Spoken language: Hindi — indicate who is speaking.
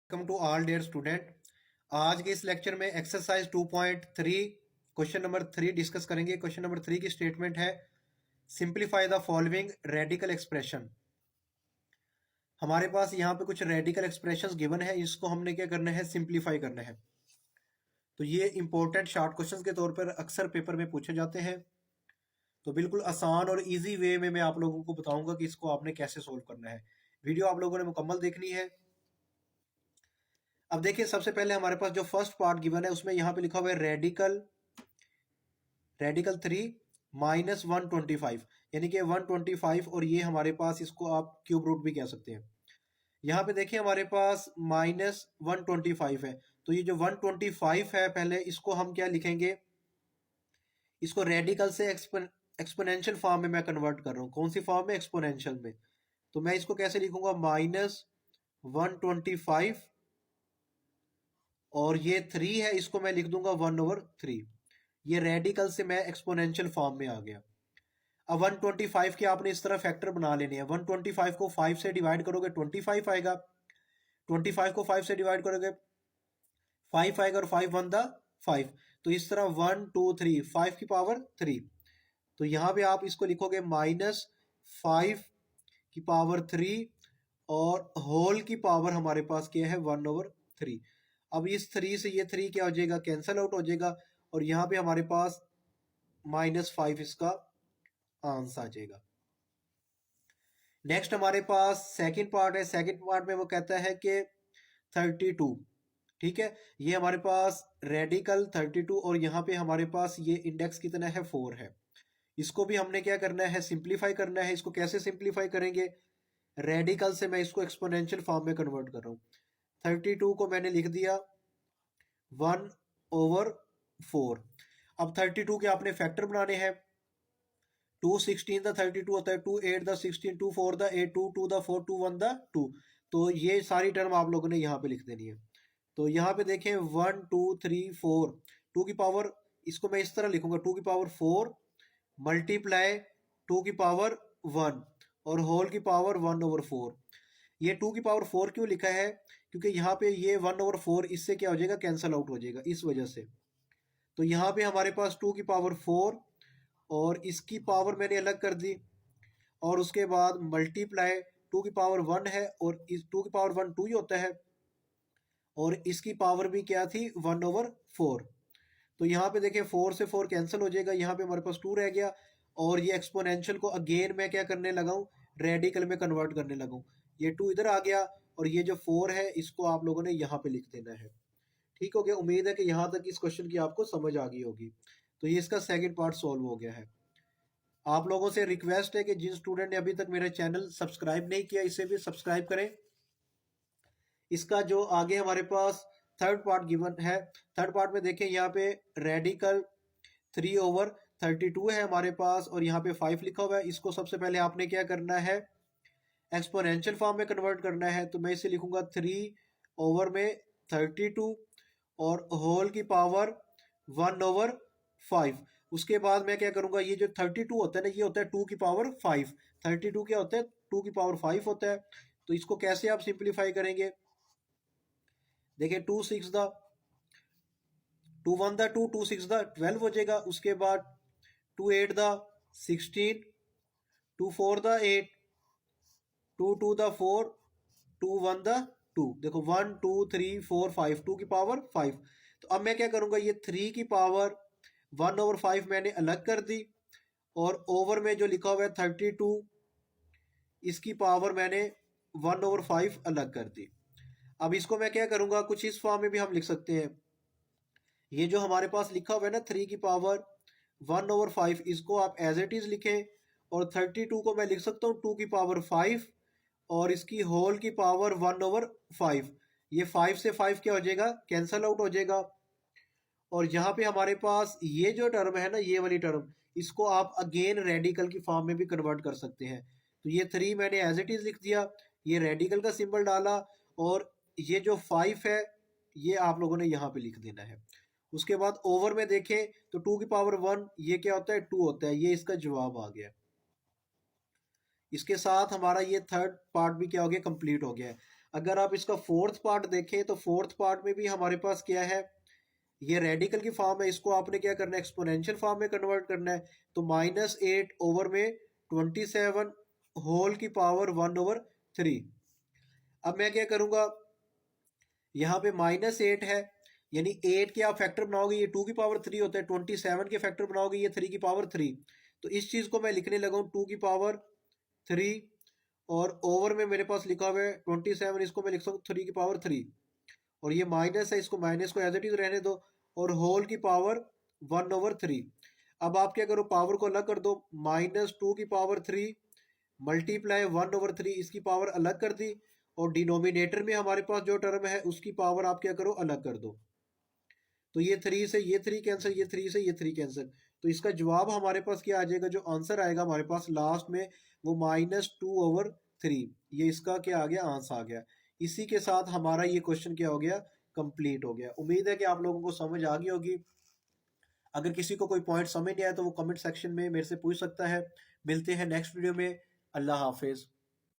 Speaker 1: Welcome to all dear student. आज के इस लेक्चर में एक्सरसाइज 2.3 क्वेश्चन नंबर 3 डिस्कस करेंगे। क्वेश्चन नंबर 3 की स्टेटमेंट है simplify the following radical expression. हमारे पास यहाँ पे कुछ रेडिकल एक्सप्रेशंस गिवन है, इसको हमने क्या करना है, सिंप्लीफाई करना है। तो ये इंपॉर्टेंट शॉर्ट क्वेश्चंस के तौर पर अक्सर पेपर में पूछे जाते हैं। तो बिल्कुल आसान और इजी वे में मैं आप लोगों को बताऊंगा कि इसको आपने कैसे सोल्व करना है। वीडियो आप लोगों ने मुकम्मल देखनी है। अब देखिए, सबसे पहले हमारे पास जो फर्स्ट पार्ट गिवन है उसमें यहाँ पे लिखा हुआ है रेडिकल 3 -125, यानी कि 125, और ये हमारे पास, इसको आप क्यूब रूट भी कह सकते हैं। यहाँ पे देखिए हमारे पास -125 है, तो ये जो 125 है, पहले इसको हम क्या लिखेंगे, इसको रेडिकल से एक्सपोनेंशियल फॉर्म में मैं कन्वर्ट कर रहा हूँ। कौन सी फॉर्म में? एक्सपोनेंशियल में। तो मैं इसको कैसे लिखूंगा, -125, और ये 3 है, इसको मैं लिख दूंगा 1/3। ये रेडिकल से मैं एक्सपोनेंशियल फॉर्म में आ गया। अब 125 के आपने इस तरह फैक्टर बना लेने हैं। 125 को 5 से डिवाइड करोगे 25 आएगा, 25 को 5 से डिवाइड करोगे 5 आएगा, और 5 1 द 5। तो इस तरह 1 2 3 5 की पावर 3। तो यहाँ पे आप इसको लिखोगे -5 की पावर 3, और होल की पावर हमारे पास क्या है, 1/3। अब इस 3 से ये 3 क्या हो जाएगा, कैंसल आउट हो जाएगा, और यहाँ पे हमारे पास -5 इसका आंसर आ जाएगा। नेक्स्ट हमारे पास सेकंड पार्ट है। सेकंड पार्ट में वो कहता है कि 32, ठीक है, ये हमारे पास रेडिकल 32, और यहाँ पे हमारे पास ये इंडेक्स कितना है, 4 है। इसको भी हमने क्या करना है, सिंप्लीफाई करना है। इसको कैसे सिंप्लीफाई करेंगे, रेडिकल से मैं इसको एक्सपोनेंशियल फॉर्म में कन्वर्ट कर रहा हूँ। 32 को मैंने लिख दिया 1/4। अब 32 के आपने फैक्टर बनाने हैं। 2 16 द 32 होता है, 2 8 द 16, 2 4 द 8, 2 2 द 4, 2 1 द 2। तो ये सारी टर्म आप लोगों ने यहाँ पे लिख देनी है। तो यहाँ पे देखें 1 2 3 4, 2 की पावर, इसको मैं इस तरह लिखूंगा, 2 की पावर 4 मल्टीप्लाई 2 की पावर 1 और होल की पावर 1/4। ये 2 की पावर 4 क्यों लिखा है, क्योंकि यहाँ पे ये 1/4 इससे क्या हो जाएगा, कैंसल आउट हो जाएगा, इस वजह से। तो यहाँ पे हमारे पास 2 की पावर 4 और इसकी पावर मैंने अलग कर दी, और उसके बाद मल्टीप्लाई 2 की पावर 1 है, और इस 2 की पावर 1 2 ही होता है, और इसकी पावर भी क्या थी, 1/4। तो यहाँ पे देखें 4 से 4 कैंसिल हो जाएगा, यहाँ पे हमारे पास 2 रह गया, और ये एक्सपोनेंशियल को अगेन मैं क्या करने लगा हूँ, रेडिकल में कन्वर्ट करने लगा हूँ। ये 2 इधर आ गया, और ये जो 4 है इसको आप लोगों ने यहाँ पे लिख देना है। ठीक हो गया। उम्मीद है कि यहाँ तक इस क्वेश्चन की आपको समझ आ गई होगी। तो ये इसका सेकंड पार्ट सॉल्व हो गया है। आप लोगों से रिक्वेस्ट है कि जिन स्टूडेंट ने अभी तक मेरा चैनल सब्सक्राइब नहीं किया, इसे भी सब्सक्राइब करें। इसका जो आगे हमारे पास थर्ड पार्ट गिवन है, थर्ड पार्ट में देखें यहाँ पे रेडिकल 3/32 है हमारे पास, और यहाँ पे 5 लिखा हुआ है। इसको सबसे पहले आपने क्या करना है, एक्सपोनेंशियल फॉर्म में कन्वर्ट करना है। तो मैं इसे लिखूंगा 3/32 और होल की पावर 1/5। उसके बाद मैं क्या करूंगा, ये जो 32 होता है ना, ये होता है 2 की पावर 5। 32 क्या होता है, 2 की पावर 5 होता है। तो इसको कैसे आप सिंप्लीफाई करेंगे, देखिए 2 6 द 2 1 द 2, 2 6 द 12 हो जाएगा। उसके बाद 2 8 द 16, 2 4 द 8, 2 2 द 4, 2 1 द 2। देखो 1 2 3 4 5, 2 की पावर 5। तो अब मैं क्या करूंगा, ये 3 की पावर 1/5 मैंने अलग कर दी, और ओवर में जो लिखा हुआ है 32, इसकी पावर मैंने 1/5 अलग कर दी। अब इसको मैं क्या करूंगा, कुछ इस फॉर्म में भी हम लिख सकते हैं। ये जो हमारे पास लिखा हुआ है ना 3 की पावर 1/5, इसको आप एज इट इज लिखें, और 32 को मैं लिख सकता हूँ 2 की पावर 5, और इसकी होल की पावर 1/5। ये 5 से 5 क्या हो जाएगा, कैंसल आउट हो जाएगा। और यहाँ पे हमारे पास ये जो टर्म है ना, ये वाली टर्म, इसको आप अगेन रेडिकल की फॉर्म में भी कन्वर्ट कर सकते हैं। तो ये 3 मैंने एज इट इज लिख दिया, ये रेडिकल का सिंबल डाला, और ये जो 5 है ये आप लोगों ने यहाँ पे लिख देना है। उसके बाद ओवर में देखें तो 2 की पावर 1 ये क्या होता है, 2 होता है। ये इसका जवाब आ गया। इसके साथ हमारा ये थर्ड पार्ट भी क्या हो गया, कंप्लीट हो गया है। अगर आप इसका फोर्थ पार्ट देखें तो फोर्थ पार्ट में भी हमारे पास क्या है, ये रेडिकल की फॉर्म है, इसको आपने क्या करना है, एक्सपोनेंशियल फॉर्म में कन्वर्ट करना है। तो -8 ओवर में 27 होल की पावर 1/3। अब मैं क्या करूंगा, यहाँ पे -8 है, यानी 8 के आप फैक्टर बनाओगे ये 2 की पावर 3 होता है, 27 के फैक्टर बनाओगे ये 3 की पावर 3। तो इस चीज को मैं लिखने लगा हूँ 2 की पावर 3, और ओवर में मेरे पास लिखा हुआ है 27, इसको मैं लिख सकता हूँ 3 की पावर 3, और ये माइनस है, इसको माइनस को एज इट इज रहने दो, और होल की पावर 1/3। अब आप क्या करो, पावर को अलग कर दो, -2 की पावर 3 मल्टीप्लाई 1/3, इसकी पावर अलग कर दी, और डिनोमिनेटर में हमारे पास जो टर्म है उसकी पावर आप क्या करो, अलग कर दो। तो ये 3 से ये 3 कैंसिल, ये 3 से ये 3 कैंसिल। तो इसका जवाब हमारे पास क्या आ जाएगा, जो आंसर आएगा हमारे पास लास्ट में वो -2/3। ये इसका क्या आ गया, आंसर आ गया। इसी के साथ हमारा ये क्वेश्चन क्या हो गया, कंप्लीट हो गया। उम्मीद है कि आप लोगों को समझ आ गई होगी। अगर किसी को कोई पॉइंट समझ नहीं आया तो वो कमेंट सेक्शन में मेरे से पूछ सकता है। मिलते हैं नेक्स्ट वीडियो में। अल्लाह हाफिज।